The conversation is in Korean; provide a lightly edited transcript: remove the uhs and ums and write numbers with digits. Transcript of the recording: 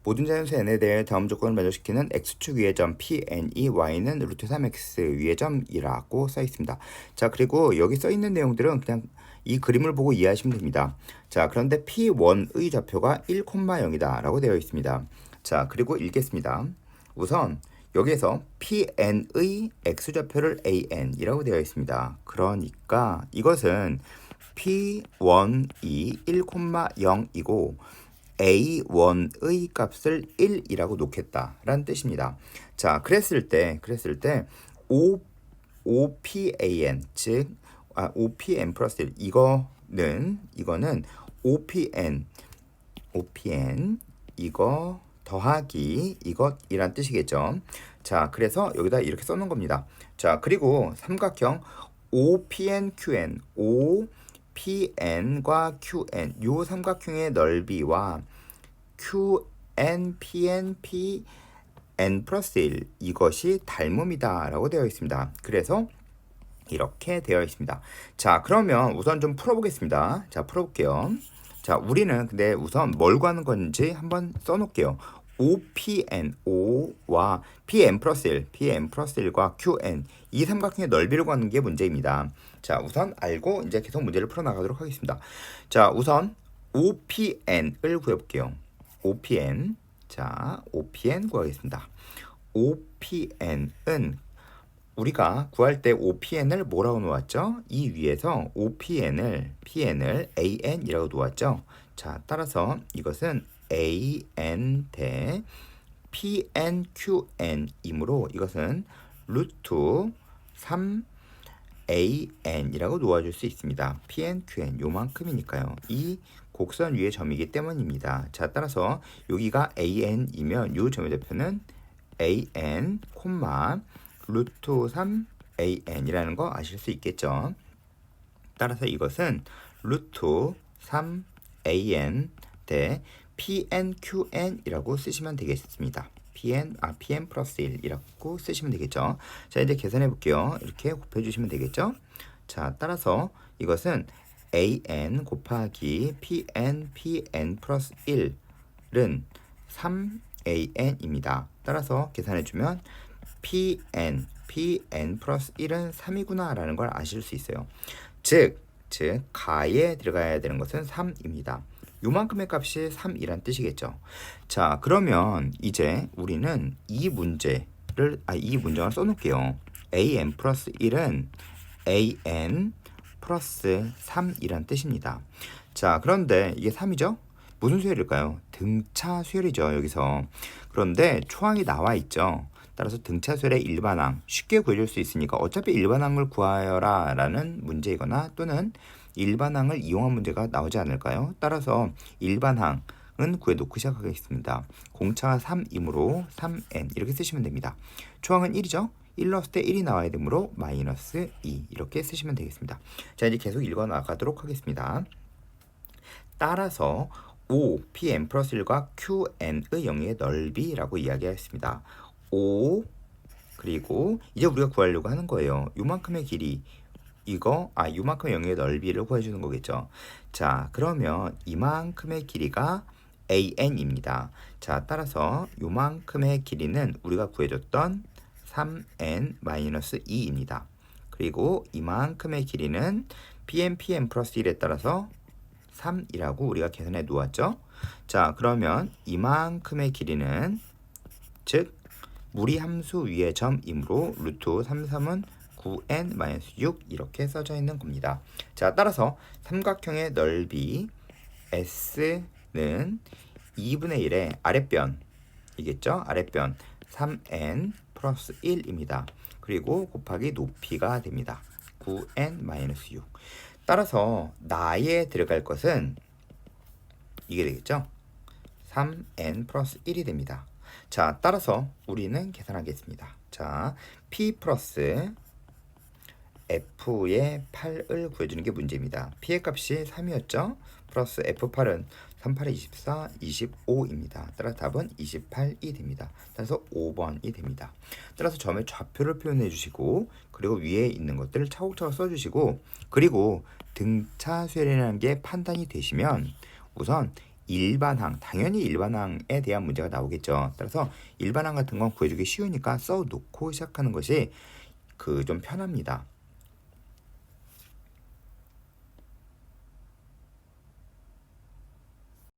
모든 자연수 n에 대해 다음 조건을 만족시키는 x축 위의 점 pn이 y는 루트 3x 위의 점이라고 써 있습니다. 자, 그리고 여기 써 있는 내용들은 그냥 이 그림을 보고 이해하시면 됩니다. 자, 그런데 p1의 좌표가 1,0이다 라고 되어 있습니다. 자, 그리고 읽겠습니다. 우선 여기에서 pn의 x좌표를 an이라고 되어 있습니다. 그러니까 이것은 p1이 1,0이고 a1의 값을 1이라고 놓겠다라는 뜻입니다. 자, 그랬을 때 OPAN 즉 OPN 플러스 1 이거는 OPN 이거 더하기 이것이란 뜻이겠죠. 자, 그래서 여기다 이렇게 써놓은 겁니다. 자, 그리고 삼각형 OPNQN OPN과 QN 요 삼각형의 넓이와 QN, PN, PN 플러스 1 이것이 닮음이다 라고 되어 있습니다. 그래서 이렇게 되어 있습니다. 자, 그러면 우선 좀 풀어보겠습니다. 자, 풀어볼게요. 자, 우리는 근데 우선 뭘 구하는 건지 한번 써놓을게요. OPN, O와 PN 플러스 1, PN 플러스 1과 QN 이 삼각형의 넓이를 구하는 게 문제입니다. 자, 우선 알고 이제 계속 문제를 풀어나가도록 하겠습니다. 자, 우선 OPN을 구해볼게요. OPN, 자, OPN 구하겠습니다. OPN은 우리가 구할 때 OPN을 뭐라고 놓았죠? 이 위에서 PN을 AN이라고 놓았죠? 자, 따라서 이것은 AN 대 PNQN이므로 이것은 루트 3AN이라고 놓아줄 수 있습니다. PNQN 요만큼이니까요. 이 곡선 위의 점이기 때문입니다. 자, 따라서 여기가 AN이면 이 점의 좌표는 AN, 루트 3AN이라는 거 아실 수 있겠죠. 따라서 이것은 루트 3AN 대 PNQN이라고 쓰시면 되겠습니다. PN 플러스 1이라고 쓰시면 되겠죠. 자, 이제 계산해 볼게요. 이렇게 곱해주시면 되겠죠. 자, 따라서 이것은 AN 곱하기 PN 플러스 1은 3AN입니다. 따라서 계산해주면 PN 플러스 1은 3이구나 라는 걸 아실 수 있어요. 즉 가에 들어가야 되는 것은 3입니다. 요만큼의 값이 3이란 뜻이겠죠. 자, 그러면 이제 우리는 이 문장을 써놓을게요. AN 플러스 1은 AN 플러스 3이란 뜻입니다. 자, 그런데 이게 3이죠? 무슨 수열일까요? 등차 수열이죠, 여기서. 그런데 초항이 나와 있죠. 따라서 등차 수열의 일반항 쉽게 구해줄 수 있으니까 어차피 일반항을 구하여라 라는 문제이거나 또는 일반항을 이용한 문제가 나오지 않을까요? 따라서 일반항은 구해놓고 시작하겠습니다. 공차가 3이므로 3n 이렇게 쓰시면 됩니다. 초항은 1이죠? 1 넣었을 때 1이 나와야 되므로 마이너스 2 이렇게 쓰시면 되겠습니다. 자, 이제 계속 읽어 나가도록 하겠습니다. 따라서 O, Pn 플러스 1과 QN의 영역의 넓이라고 이야기했습니다. O 그리고 이제 우리가 구하려고 하는 거예요. 요만큼의 길이 요만큼의 영역의 넓이를 구해주는 거겠죠. 자, 그러면 이만큼의 길이가 AN입니다. 자, 따라서 요만큼의 길이는 우리가 구해줬던 3n-2입니다. 그리고 이만큼의 길이는 PN 플러스 1에 따라서 3이라고 우리가 계산해 놓았죠. 자, 그러면 이만큼의 길이는 즉 무리함수 위의 점이므로 루트 33은 9n-6 이렇게 써져 있는 겁니다. 자, 따라서 삼각형의 넓이 S는 2분의 1의 아랫변이겠죠? 아랫변 3n 플러스 1입니다. 그리고 곱하기 높이가 됩니다. 9n-6. 따라서 나에 들어갈 것은 이게 되겠죠? 3n 플러스 1이 됩니다. 자, 따라서 우리는 계산하겠습니다. 자, P 플러스 F의 8을 구해주는 게 문제입니다. P의 값이 3이었죠? 플러스 F8은 3, 8에 24, 25입니다. 따라서 답은 28이 됩니다. 따라서 5번이 됩니다. 따라서 점의 좌표를 표현해 주시고 그리고 위에 있는 것들을 차곡차곡 써주시고 그리고 등차 수열이라는 게 판단이 되시면 우선 일반항, 당연히 일반항에 대한 문제가 나오겠죠. 따라서 일반항 같은 건 구해주기 쉬우니까 써놓고 시작하는 것이 좀 편합니다.